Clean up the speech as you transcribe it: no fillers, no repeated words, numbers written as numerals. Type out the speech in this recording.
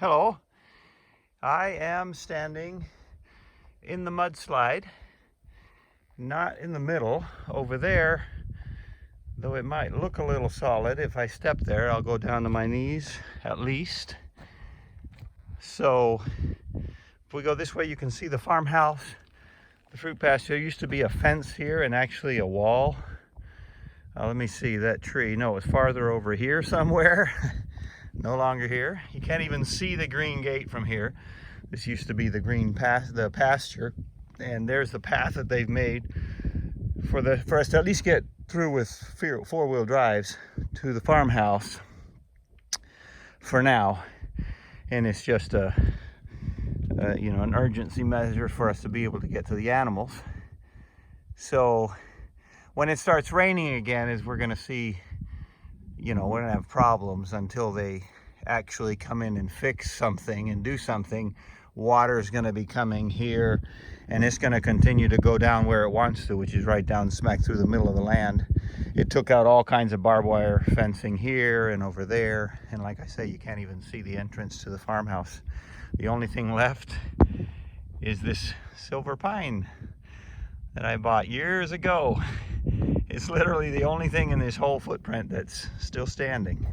Hello, I am standing in the mudslide, not in the middle, over there, though it might look a little solid. If I step there, I'll go down to my knees at least. So if we go this way, you can see the farmhouse, the fruit pasture. There used to be a fence here and actually a wall. Let me see that tree. No, it's farther over here somewhere. No longer here. You can't even see the green gate from here. This used to be the the pasture, and there's the path that they've made for us to at least get through with four-wheel drives to the farmhouse for now. And it's just an urgency measure for us to be able to get to the animals. So when it starts raining again, is we're going to see, we're going to have problems until they actually come in and fix something and do something. Water is going to be coming here, and it's going to continue to go down where it wants to, which is right down smack through the middle of the land. It took out all kinds of barbed wire fencing here and over there, and like I say, you can't even see the entrance to the farmhouse. The only thing left is this silver pine that I bought years ago. It's literally the only thing in this whole footprint that's still standing.